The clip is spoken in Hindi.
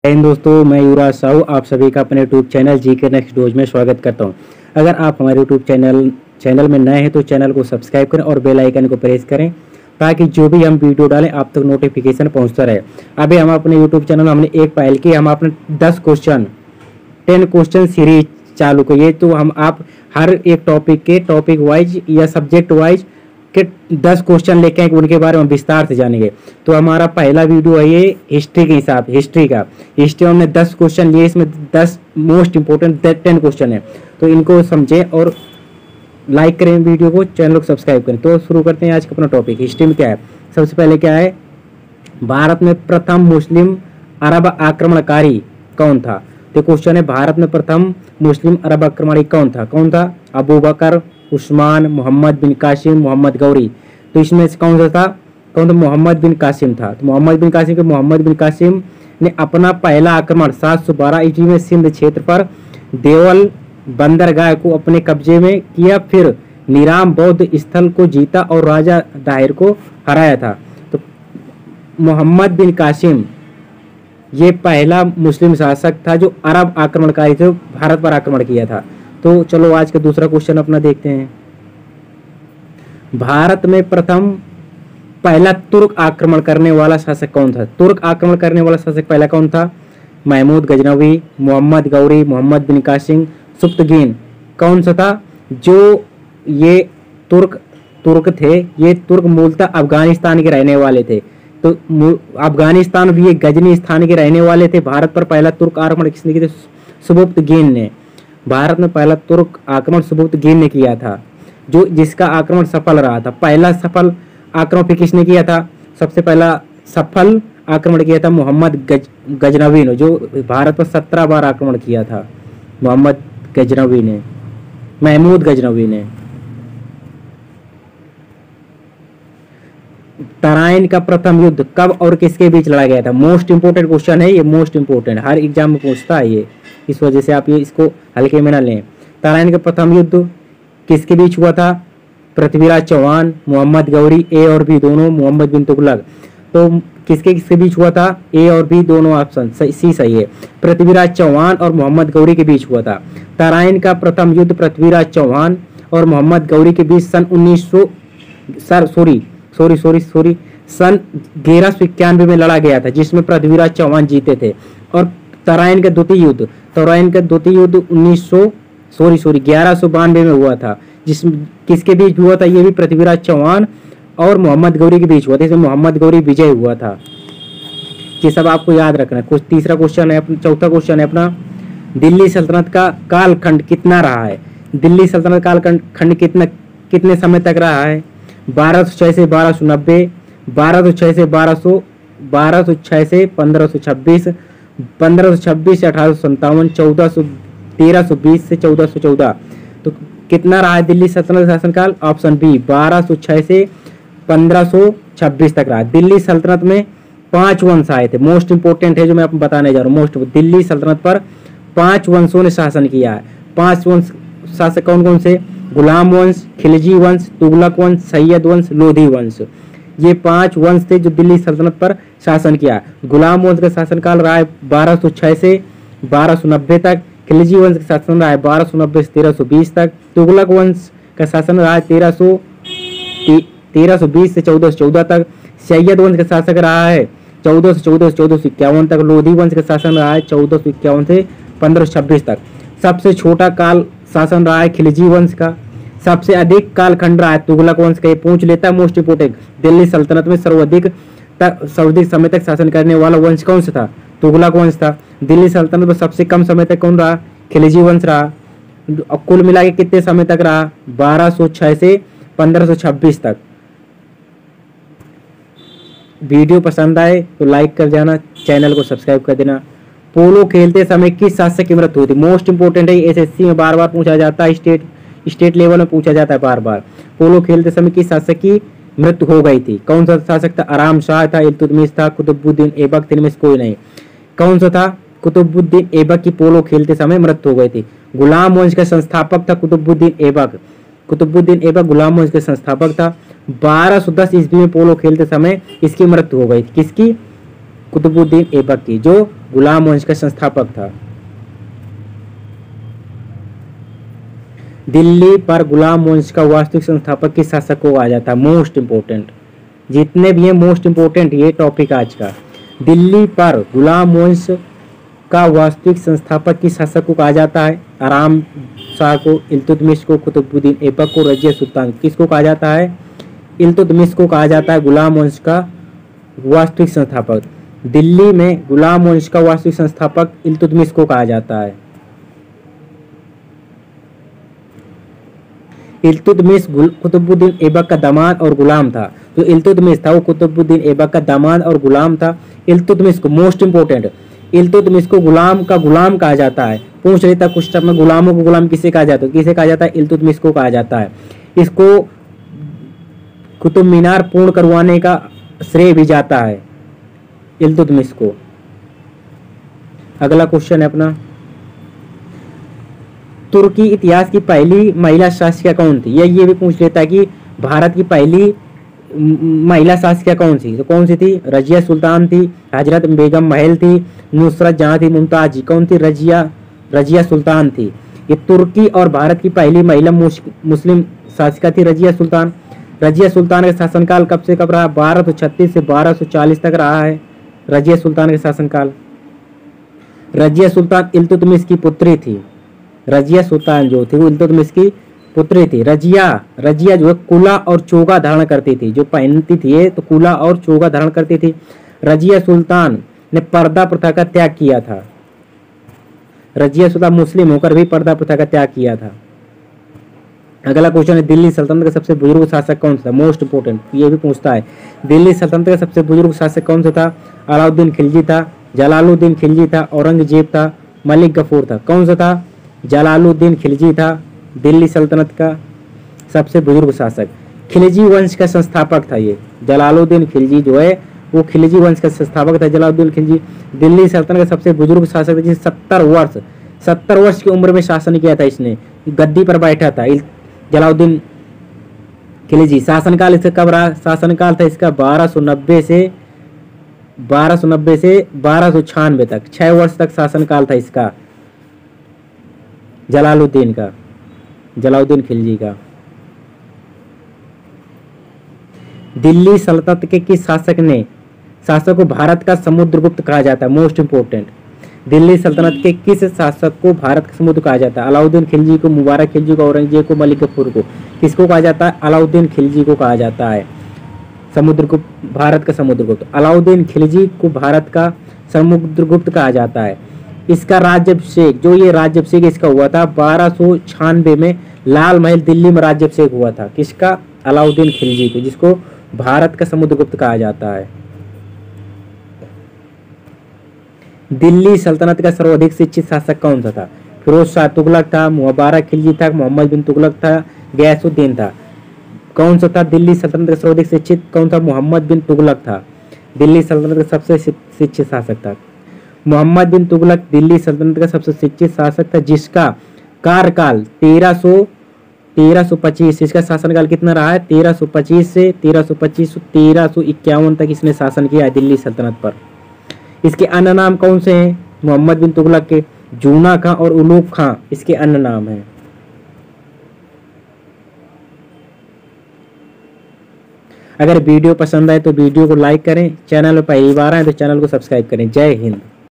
जय हिंद दोस्तों, मैं युवराज साहू आप सभी का अपने यूट्यूब चैनल जी के नेक्स्ट डोज में स्वागत करता हूं। अगर आप हमारे यूट्यूब चैनल में नए हैं तो चैनल को सब्सक्राइब करें और बेल आइकन को प्रेस करें ताकि जो भी हम वीडियो डालें आप तक नोटिफिकेशन पहुंचता रहे। अभी हम अपने यूट्यूब चैनल में हमने एक फाइल की, हम अपने 10 क्वेश्चन सीरीज चालू करिए। तो हम आप हर एक टॉपिक वाइज या सब्जेक्ट वाइज के 10 क्वेश्चन लेके आए, उनके बारे में विस्तार से जानेंगे। तो हमारा पहला वीडियो है ये हिस्ट्री के हिसाब हिस्ट्री में हमने 10 क्वेश्चन लिए, इसमें 10 मोस्ट इंपोर्टेंट 10 क्वेश्चन है। तो इनको समझें और लाइक करें वीडियो को, चैनल को सब्सक्राइब करें। तो शुरू करते हैं आज का अपना टॉपिक। हिस्ट्री में क्या है, सबसे पहले क्या है, भारत में प्रथम मुस्लिम अरब आक्रमणकारी कौन था। तो क्वेश्चन है, भारत में प्रथम मुस्लिम अरब आक्रमणकारी कौन था। अबू बकर, उस्मान, मोहम्मद बिन कासिम, मोहम्मद गौरी। तो इसमें से कौन था मोहम्मद बिन कासिम था। तो मोहम्मद बिन कासिम ने अपना पहला आक्रमण 712 ईस्वी में सिंध क्षेत्र पर देवल बंदरगाह को अपने कब्जे में किया, फिर निराम बौद्ध स्थल को जीता और राजा दाहिर को हराया था। तो मोहम्मद बिन कासिम ये पहला मुस्लिम शासक था जो अरब आक्रमणकारी थे, भारत पर आक्रमण किया था। तो चलो आज का दूसरा क्वेश्चन अपना देखते हैं। भारत में प्रथम पहला तुर्क आक्रमण करने वाला शासक कौन था। तुर्क आक्रमण करने वाला शासक पहला कौन था। महमूद गजनवी, मोहम्मद गौरी, मोहम्मद बिन कासिम, सुप्तगीन। कौन सा था। जो ये तुर्क थे, ये तुर्क मूलतः अफगानिस्तान के रहने वाले थे। तो अफगानिस्तान भी ये गजनी स्थान के रहने वाले थे। भारत पर पहला तुर्क आक्रमण किसने किया था, सुबुक्तगीन ने। भारत में पहला तुर्क आक्रमण सुबुक्तगीन ने किया था, जिसका आक्रमण सफल रहा था। पहला सफल आक्रमण फिर किसने किया था, सबसे पहला सफल आक्रमण किया था मोहम्मद गजनवी ने, जो भारत पर 17 बार आक्रमण किया था। महमूद गजनवी ने। तराइन का प्रथम युद्ध कब और किसके बीच लड़ा गया था। मोस्ट इंपोर्टेंट क्वेश्चन है ये, मोस्ट इंपोर्टेंट, हर एग्जाम में पूछता है ये, इस वजह से आप ये इसको हल्के में ना लें। तराइन का प्रथम युद्ध किसके बीच हुआ था। पृथ्वीराज चौहान, मोहम्मद गौरी, ए और बी दोनों, मोहम्मद बिन तुगलक। तो किसके बीच हुआ था, ए और बी दोनों ऑप्शन सी सही है। पृथ्वीराज चौहान और मोहम्मद गौरी के बीच हुआ था। तराइन का प्रथम युद्ध पृथ्वीराज चौहान और मोहम्मद गौरी के बीच सन 1191 में लड़ा गया था, जिसमें पृथ्वीराज चौहान जीते थे। और तराइन का द्वितीय युद्ध 1192 में हुआ था, जिसमें किसके बीच हुआ था, ये भी पृथ्वीराज चौहान और मोहम्मद गौरी के बीच हुआ था। इसमें मोहम्मद गौरी विजय हुआ था। ये सब आपको याद रखना है। कुछ तीसरा क्वेश्चन है, चौथा क्वेश्चन है अपना, दिल्ली सल्तनत का कालखंड कितना रहा है। दिल्ली सल्तनत कालखंड कितने समय तक रहा है। 1206 से 1290, 1206 से 1200, 1206 से 1526, 1526 से 1857, 1320 से 1414। तो कितना रहा है दिल्ली सल्तनत शासनकाल। ऑप्शन बी 1206 से 1526 तक रहा। दिल्ली सल्तनत में 5 वंश आए थे, मोस्ट इंपोर्टेंट है जो मैं आपको बताने जा रहा हूँ। दिल्ली सल्तनत पर 5 वंशों ने शासन किया है। 5 वंश शासक कौन कौन से, गुलाम वंश, खिलजी वंश, तुगलक वंश, सैयद वंश, लोधी वंश। ये 5 वंश थे जो दिल्ली सल्तनत पर शासन किया। गुलाम वंश का शासनकाल रहा है 1206 से 1290 तक। खिलजी वंश का शासन रहा है 1290 से 1320 तक। तुगलक वंश का शासन रहा है 1320 से 1414 तक। सैयद वंश का शासक रहा है 1414 से 1451 तक। लोधी वंश का शासन रहा है 1451 से 1526 तक। सबसे छोटा काल शासन रहा है खिलजी वंश का। सबसे अधिक कालखंड रहा है तुगलक वंश का। ये पूछ लेता है, मोस्ट इंपोर्टेंट। दिल्ली सल्तनत में सर्वाधिक समय तक शासन करने वाला वंश कौन सा था, तुगलक वंश था। दिल्ली सल्तनत में सबसे कम समय तक कौन रहा, खिलजी वंश रहा। कुल मिला के कितने समय तक रहा, 1206 से 1526 तक। वीडियो पसंद आए तो लाइक कर जाना, चैनल को सब्सक्राइब कर देना। पोलो खेलते समय किस शासक की मृत्यु हुई थी। मोस्ट इंपोर्टेंट है, एसएससी में बार बार पूछा जाता है, स्टेट लेवल में पूछा जाता है बार बार। पोलो खेलते समय किस शासक की मृत्यु हो गई थी। कौन सा शासक था, आराम शाह था, इल्तुतमिश था, कुतुबुद्दीन ऐबक, तीन में से कोई नहीं। कौन सा था, कुतुबुद्दीन ऐबक की पोलो खेलते समय मृत्यु हो गई थी। गुलाम वंश का संस्थापक था कुतुबुद्दीन ऐबक। गुलाम वंश का संस्थापक था। 1210 ईस्वी में पोलो खेलते समय इसकी मृत्यु हो गई थी। किसकी, कुतुबुद्दीन ऐबक की, जो गुलाम वंश का संस्थापक था। दिल्ली पर गुलाम वंश का वास्तविक संस्थापक किस शासक को कहा जाता है? मोस्ट इंपोर्टेंट, जितने भी हैं मोस्ट इंपोर्टेंट ये टॉपिक आज का। दिल्ली पर गुलाम वंश का वास्तविक संस्थापक किस शासक को कहा जाता है? आराम शाह को, इल्तुतमिश को, कुतुबुद्दीन ऐबक को, रजिया सुल्तान। किसको कहा जाता है? इल्तुतमिश को कहा जाता है गुलाम वंश का वास्तविक संस्थापक। दिल्ली में गुलाम वंश का वास्तविक संस्थापक इल्तुतमिश को कहा जाता है। इल्तुतमिश कुतुबुद्दीन ऐबक का दामाद और गुलाम था। जो इल्तुतमिश था वो कुतुबुद्दीन ऐबक का दामाद और गुलाम था। इल्तुतमिश को, मोस्ट इंपोर्टेंट, इल्तुतमिश को गुलाम का गुलाम कहा जाता है। पूछ रही था कुछ में, गुलामों को गुलाम किसे कहा जाता है? किसे कहा जाता है? इल्तुतमिश को कहा जाता है। इसको कुतुब मीनार पूर्ण करवाने का श्रेय भी जाता है इल्तुतमिश को। अगला क्वेश्चन है अपना, तुर्की इतिहास की पहली महिला शासिका कौन थी? ये भी पूछ लेता है कि भारत की पहली महिला शासिका कौन सी? तो कौन सी थी? रजिया सुल्तान थी, हजरत बेगम महल थी, नुसरत जहां थी, मुमताज जी। कौन थी? रजिया सुल्तान थी। ये तुर्की और भारत की पहली महिला मुस्लिम शासिका थी रजिया सुल्तान। रजिया सुल्तान का शासनकाल कब से कब रहा? 1236 से 1240 तक रहा है रजिया सुल्तान का शासनकाल। रजिया सुल्तान इल्तुतमिश की पुत्री थी। रजिया सुल्तान जो थी वो इल्तुतमिश की पुत्री थी। रजिया जो है कुला और चोगा धारण करती थी, जो पहनती थी तो कुला और चोगा धारण करती थी। रजिया सुल्तान ने पर्दा प्रथा का त्याग किया था। रजिया सुल्तान मुस्लिम होकर भी पर्दा प्रथा का त्याग किया था। अगला क्वेश्चन है, दिल्ली सल्तनत का सबसे बुजुर्ग शासक कौन सा? मोस्ट इंपोर्टेंट, ये भी पूछता है। दिल्ली सल्तनत का सबसे बुजुर्ग शासक कौन सा था? अलाउद्दीन खिलजी था, जलालुद्दीन खिलजी था, औरंगजेब था, मलिक गफूर था। कौन सा था? जलालुद्दीन खिलजी था दिल्ली सल्तनत का सबसे बुजुर्ग शासक। खिलजी वंश का संस्थापक था ये जलालुद्दीन खिलजी, जो है वो खिलजी वंश का संस्थापक था जलालुद्दीन खिलजी। दिल्ली सल्तनत का सबसे बुजुर्ग शासक था जिसे 70 वर्ष की उम्र में शासन किया था। इसने गद्दी पर बैठा था जलालुद्दीन खिलजी। शासनकाल इसका कब रहा? शासनकाल था इसका 1290 से 1296 तक, 6 वर्ष तक शासनकाल था इसका जलालुद्दीन खिलजी का। दिल्ली सल्तनत के किस शासक को भारत का समुद्रगुप्त कहा जाता है? मोस्ट इंपोर्टेंट, दिल्ली सल्तनत के किस शासक को भारत का समुद्र कहा जाता है? अलाउद्दीन खिलजी को, मुबारक खिलजी को, औरंगजेब को, मलिक गफूर को। किसको कहा जाता है? अलाउद्दीन खिलजी को कहा जाता है समुद्रगुप्त, भारत का समुद्रगुप्त। अलाउद्दीन खिलजी को भारत का समुद्रगुप्त कहा जाता है। इसका राज्याभिषेक, जो ये राज्याभिषेक इसका हुआ था 1296 में लाल महल दिल्ली में राज्याभिषेक हुआ था। किसका? अलाउद्दीन खिलजी को, जिसको भारत का समुद्रगुप्त कहा जाता है। दिल्ली सल्तनत का सर्वाधिक शिक्षित शासक कौन सा था? फिरोज शाह तुगलक था, मुबारक खिलजी था, मोहम्मद बिन तुगलक था, गयासुद्दीन था। कौन सा था दिल्ली सल्तनत का सर्वाधिक शिक्षित? कौन था? मोहम्मद बिन तुगलक था दिल्ली सल्तनत का सबसे शिक्षित शासक था। मोहम्मद बिन तुगलक दिल्ली सल्तनत का सबसे शिक्षित शासक था, जिसका कार्यकाल 1325, इसका शासनकाल कितना रहा है? 1325 से 1351 तक इसने शासन किया है दिल्ली सल्तनत पर। इसके अन्य नाम कौन से हैं? मोहम्मद बिन तुगलक के जूना खां और उलूग खां इसके अन्य नाम हैं। अगर वीडियो पसंद आए तो वीडियो को लाइक करें, चैनल पर पहली बार आए तो चैनल को सब्सक्राइब करें। जय हिंद।